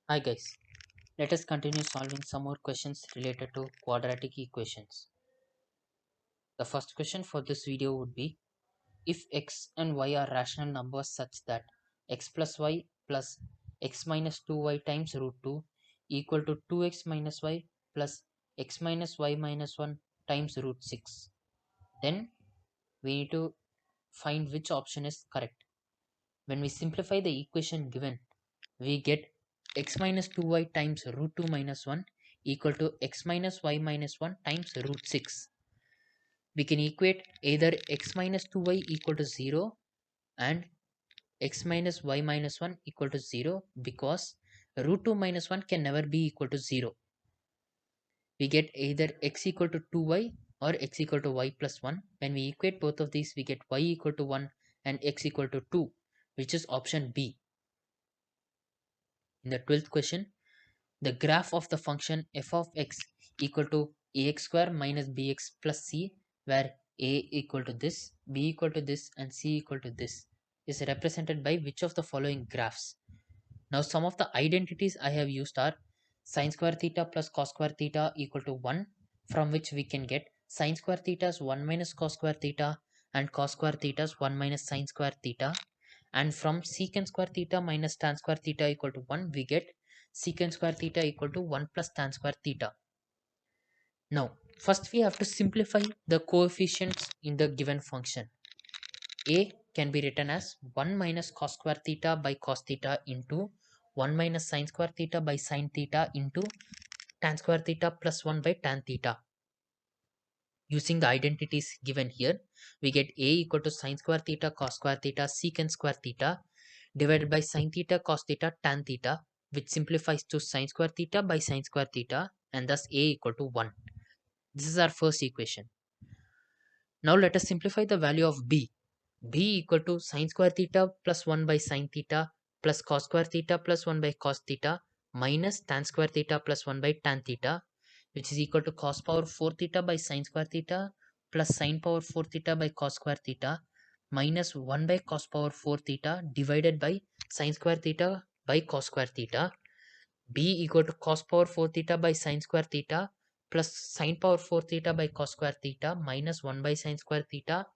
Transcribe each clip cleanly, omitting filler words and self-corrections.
Hi guys, let us continue solving some more questions related to quadratic equations. The first question for this video would be, if x and y are rational numbers such that x plus y plus x minus 2y times root 2 equal to 2x minus y plus x minus y minus 1 times root 6, then we need to find which option is correct. When we simplify the equation given, we get x minus 2y times root 2 minus 1 equal to x minus y minus 1 times root 6. We can equate either x minus 2y equal to 0 and x minus y minus 1 equal to 0 because root 2 minus 1 can never be equal to 0. We get either x equal to 2y or x equal to y plus 1. When we equate both of these, we get y equal to 1 and x equal to 2, which is option B. In the 12th question, the graph of the function f of x equal to ax square minus bx plus c, where a equal to this, b equal to this, and c equal to this, is represented by which of the following graphs? Now, some of the identities I have used are sine square theta plus cos square theta equal to 1, from which we can get sine square theta is 1 minus cos square theta and cos square theta is 1 minus sine square theta. And from secant square theta minus tan square theta equal to 1, we get secant square theta equal to 1 plus tan square theta. Now, first we have to simplify the coefficients in the given function. A can be written as 1 minus cos square theta by cos theta into 1 minus sine square theta by sine theta into tan square theta plus 1 by tan theta. Using the identities given here, we get A equal to sine square theta cos square theta secant square theta divided by sine theta cos theta tan theta, which simplifies to sine square theta by sine square theta, and thus A equal to 1. This is our first equation. Now let us simplify the value of B. B equal to sine square theta plus 1 by sine theta plus cos square theta plus 1 by cos theta minus tan square theta plus 1 by tan theta, which is equal to cos power 4 theta by sine square theta plus sine power 4 theta by cos square theta minus 1 by cos power 4 theta divided by sine square theta by cos square theta. B equal to cos power 4 theta by sine square theta plus sine power 4 theta by cos square theta minus 1 by sine square theta.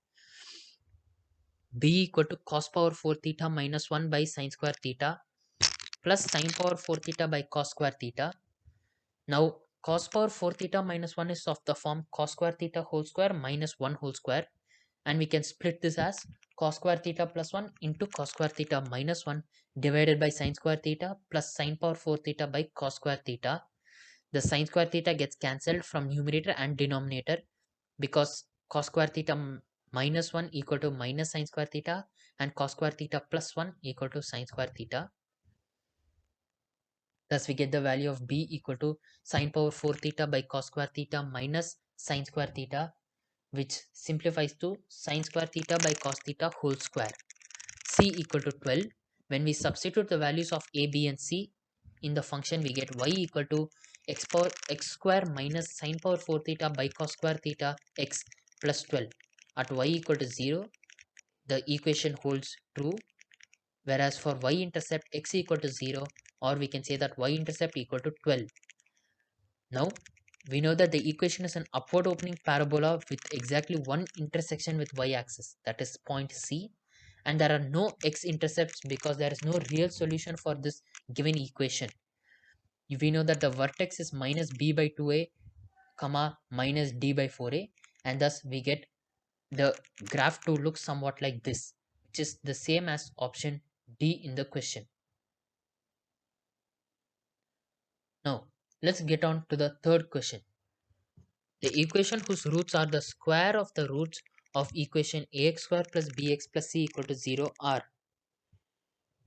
B equal to cos power 4 theta minus 1 by sine square theta plus sine power 4 theta by cos square theta. Now cos power 4 theta minus 1 is of the form cos square theta whole square minus 1 whole square, and we can split this as cos square theta plus 1 into cos square theta minus 1 divided by sine square theta plus sine power 4 theta by cos square theta. The sine square theta gets cancelled from numerator and denominator because cos square theta minus 1 equal to minus sine square theta and cos square theta plus 1 equal to sine square theta. Thus we get the value of B equal to sine power 4 theta by cos square theta minus sine square theta, which simplifies to sine square theta by cos theta whole square. C equal to 12. When we substitute the values of A, B and C in the function, we get y equal to x power x square minus sine power 4 theta by cos square theta x plus 12. At y equal to 0, the equation holds true, whereas for y-intercept x equal to 0, or we can say that y-intercept equal to 12. Now, we know that the equation is an upward opening parabola with exactly one intersection with y-axis, that is point C, and there are no x-intercepts because there is no real solution for this given equation. We know that the vertex is minus b by 2a, comma minus d by 4a, and thus we get the graph to look somewhat like this, which is the same as option D in the question. Now, let's get on to the third question. The equation whose roots are the square of the roots of equation ax square plus bx plus c equal to 0 are.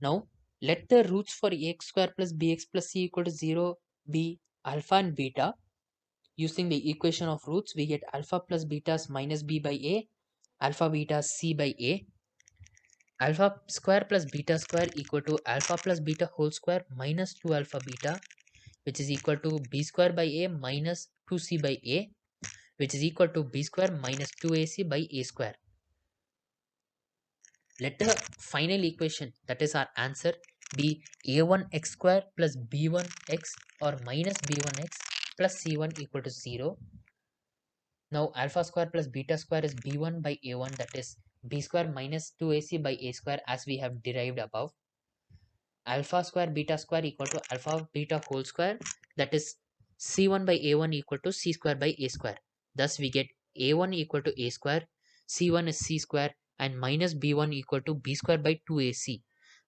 Now, let the roots for ax square plus bx plus c equal to 0 be alpha and beta. Using the equation of roots, we get alpha plus beta is minus b by a, alpha beta is c by a. Alpha square plus beta square equal to alpha plus beta whole square minus 2 alpha beta, which is equal to b square by a minus 2c by a, which is equal to b square minus 2ac by a square. Let the final equation, that is our answer, be a1x square plus b1x or minus b1x plus c1 equal to 0. Now alpha square plus beta square is b1 by a1, that is b square minus 2ac by a square as we have derived above. Alpha square beta square equal to alpha beta whole square, that is c1 by a1 equal to c square by a square. Thus we get a1 equal to a square, c1 is c square, and minus b1 equal to b square by 2ac.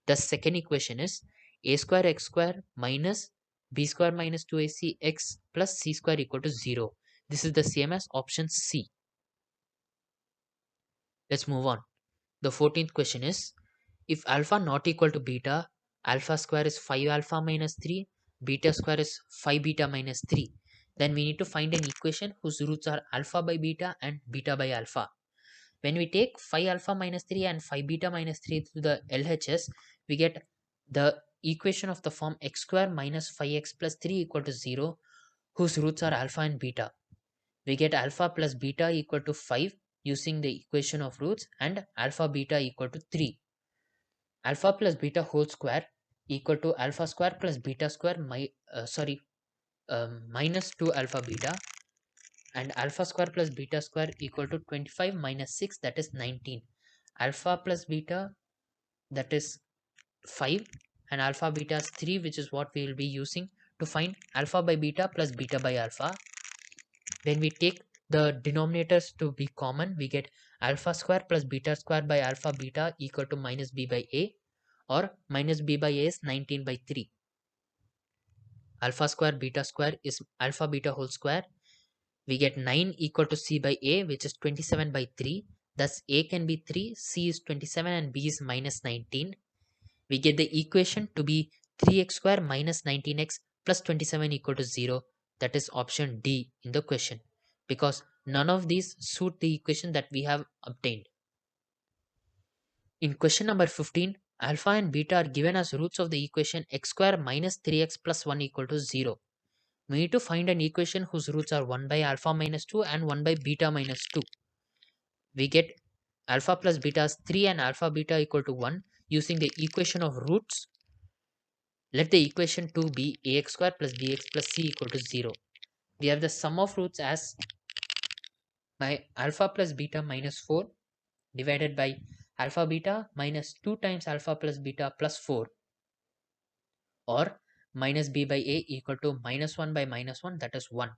The second equation is a square x square minus b square minus 2ac x plus c square equal to 0. This is the same as option C. Let's move on. The 14th question is, if alpha not equal to beta, alpha square is 5 alpha minus 3, beta square is 5 beta minus 3, then we need to find an equation whose roots are alpha by beta and beta by alpha. When we take 5 alpha minus 3 and 5 beta minus 3 to the LHS, we get the equation of the form x square minus 5x plus 3 equal to 0, whose roots are alpha and beta. We get alpha plus beta equal to 5 using the equation of roots, and alpha beta equal to 3. Alpha plus beta whole square equal to alpha square plus beta square minus 2 alpha beta, and alpha square plus beta square equal to 25 minus 6, that is 19. Alpha plus beta, that is 5, and alpha beta is 3, which is what we will be using to find alpha by beta plus beta by alpha. When we take the denominators to be common, we get alpha square plus beta square by alpha beta equal to minus b by a, or minus b by a is 19 by 3. Alpha square beta square is alpha beta whole square. We get 9 equal to c by a, which is 27 by 3. Thus a can be 3, c is 27, and b is minus 19. We get the equation to be 3x square minus 19x plus 27 equal to 0. That is option D in the question, because none of these suit the equation that we have obtained. In question number 15, alpha and beta are given as roots of the equation x square minus 3x plus 1 equal to 0. We need to find an equation whose roots are 1 by alpha minus 2 and 1 by beta minus 2. We get alpha plus beta is 3 and alpha beta equal to 1 using the equation of roots. Let the equation 2 be ax square plus bx plus c equal to 0. We have the sum of roots as by alpha plus beta minus 4 divided by alpha beta minus 2 times alpha plus beta plus 4, or minus b by a equal to minus 1 by minus 1, that is 1.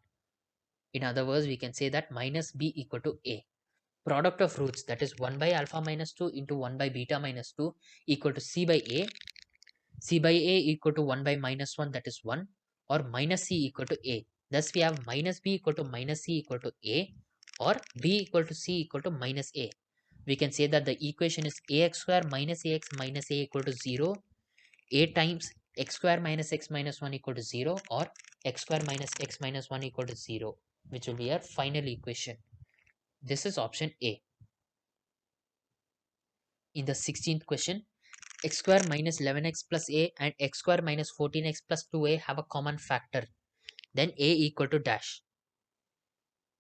In other words, we can say that minus b equal to a. Product of roots, that is 1 by alpha minus 2 into 1 by beta minus 2 equal to c by a. C by a equal to 1 by minus 1, that is 1, or minus c equal to a. Thus we have minus b equal to minus c equal to a, or b equal to c equal to minus a. We can say that the equation is ax square minus a equal to 0, a times x square minus x minus 1 equal to 0, or x square minus x minus 1 equal to 0, which will be our final equation. This is option A. In the 16th question, x square minus 11x plus a and x square minus 14x plus 2a have a common factor. Then a equal to dash.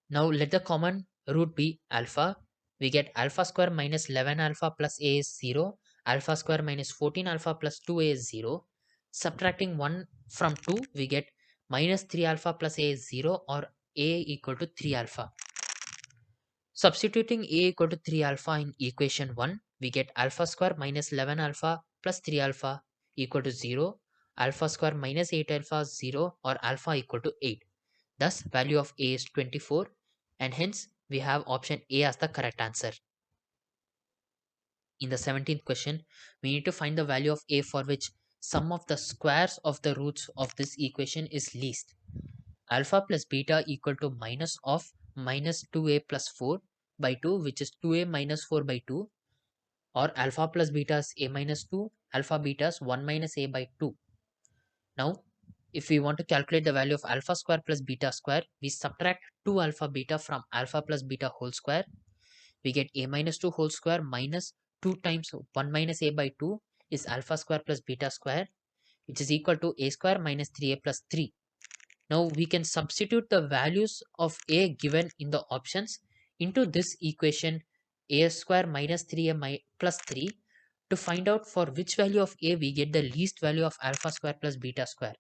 Now let the common root be alpha. We get alpha square minus 11 alpha plus a is 0. Alpha square minus 14 alpha plus 2a is 0. Subtracting 1 from 2, we get minus 3 alpha plus a is 0, or a equal to 3 alpha. Substituting a equal to 3 alpha in equation 1, we get alpha square minus 11 alpha plus 3 alpha equal to 0. Alpha square minus 8 alpha is 0, or alpha equal to 8. Thus value of a is 24, and hence we have option A as the correct answer. In the 17th question, we need to find the value of a for which sum of the squares of the roots of this equation is least. Alpha plus beta equal to minus of minus 2a plus 4 by 2, which is 2a minus 4 by 2, or alpha plus beta is a minus 2, alpha beta is 1 minus a by 2. Now if we want to calculate the value of alpha square plus beta square, we subtract 2 alpha beta from alpha plus beta whole square. We get a minus 2 whole square minus 2 times 1 minus a by 2 is alpha square plus beta square, which is equal to a square minus 3a plus 3. Now we can substitute the values of a given in the options into this equation, a square minus 3a plus 3 to find out for which value of a we get the least value of alpha square plus beta square.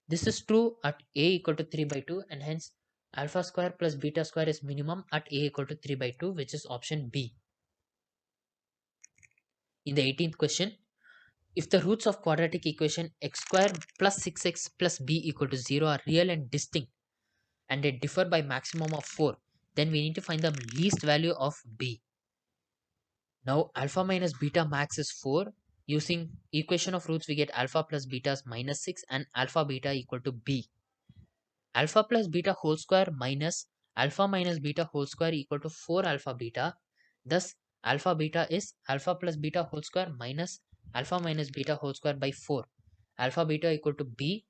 This is true at a equal to 3 by 2, and hence alpha square plus beta square is minimum at a equal to 3 by 2, which is option B. In the 18th question, if the roots of quadratic equation x square plus 6x plus b equal to 0 are real and distinct and they differ by maximum of 4, then we need to find the least value of b. Now alpha minus beta max is 4. Using equation of roots we get alpha plus beta is minus 6 and alpha beta equal to b. Alpha plus beta whole square minus alpha minus beta whole square equal to 4 alpha beta. Thus alpha beta is alpha plus beta whole square minus alpha minus beta whole square by 4. Alpha beta equal to b,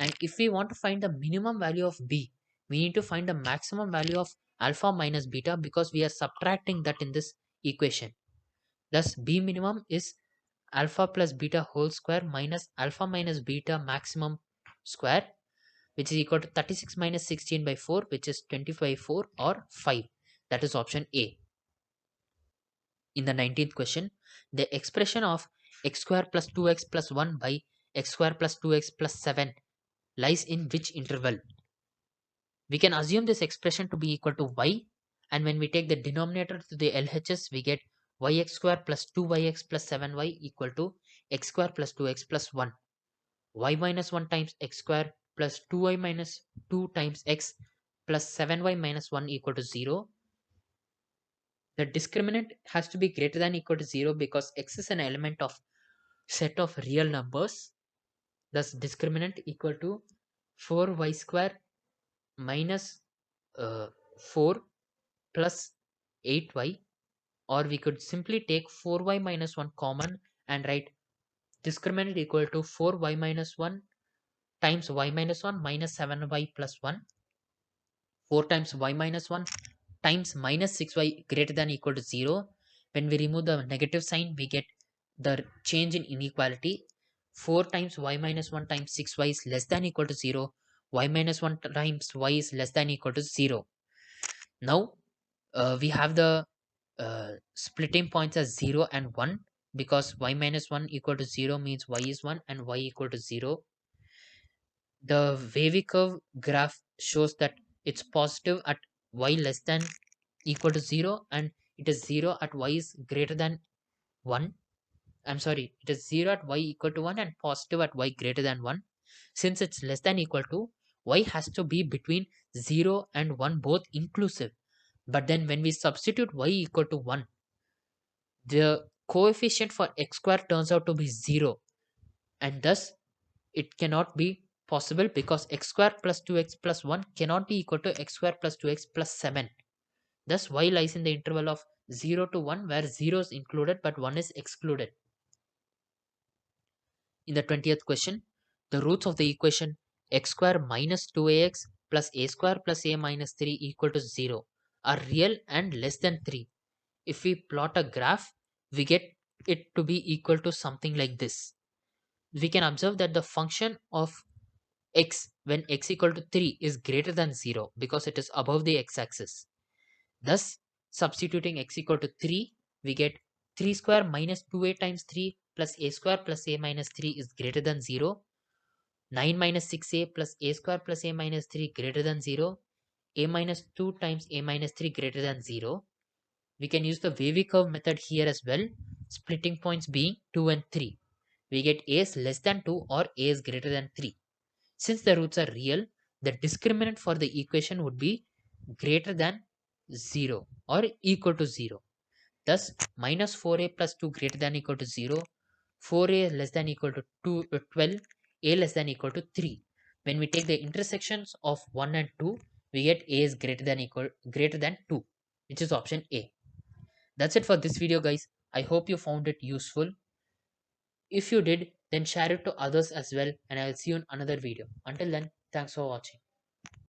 and if we want to find the minimum value of b, we need to find the maximum value of alpha minus beta because we are subtracting that in this equation. Thus b minimum is alpha plus beta whole square minus alpha minus beta maximum square, which is equal to 36 minus 16 by 4, which is 20 by 4 or 5. That is option A. In the 19th question, the expression of x square plus 2x plus 1 by x square plus 2x plus 7 lies in which interval? We can assume this expression to be equal to y, and when we take the denominator to the LHS, we get yx square plus 2yx plus 7y equal to x square plus 2x plus 1. Y minus 1 times x square plus 2y minus 2 times x plus 7y minus 1 equal to 0. The discriminant has to be greater than equal to 0 because x is an element of set of real numbers. Thus discriminant equal to 4y square minus 4 plus 8y, or we could simply take 4y minus 1 common and write discriminant equal to 4y minus 1 times y minus 1 minus 7y plus 1. 4 times y minus 1 times minus 6y greater than equal to 0. When we remove the negative sign, we get the change in inequality. 4 times y minus 1 times 6y is less than equal to 0. Y minus 1 times y is less than equal to 0. Now we have the splitting points as 0 and 1 because y minus 1 equal to 0 means y is 1 and y equal to 0. The wavy curve graph shows that it's positive at y less than equal to 0 and it is 0 at y is greater than 1. I'm sorry, it is 0 at y equal to 1 and positive at y greater than 1. Since it's less than equal to, y has to be between 0 and 1 both inclusive. But then when we substitute y equal to 1, the coefficient for x square turns out to be 0, and thus it cannot be possible because x square plus 2x plus 1 cannot be equal to x square plus 2x plus 7. Thus y lies in the interval of 0 to 1 where 0 is included but 1 is excluded. In the 20th question, the roots of the equation x square minus 2ax plus a square plus a minus 3 equal to 0 are real and less than 3. If we plot a graph, we get it to be equal to something like this. We can observe that the function of x when x equal to 3 is greater than 0 because it is above the x-axis. Thus, substituting x equal to 3, we get 3 square minus 2a times 3 plus a square plus a minus 3 is greater than 0. 9 minus 6a plus a square plus a minus 3 greater than 0. A minus 2 times a minus 3 greater than 0. We can use the wavy curve method here as well, splitting points being 2 and 3. We get a is less than 2 or a is greater than 3. Since the roots are real, the discriminant for the equation would be greater than 0 or equal to 0. Thus, minus 4a plus 2 greater than equal to 0, 4a less than equal to 12, a less than equal to 3. When we take the intersections of 1 and 2, we get a is greater than 2, which is option A. That's it for this video, guys. I hope you found it useful. If you did, then share it to others as well, and I'll see you in another video. Until then, thanks for watching.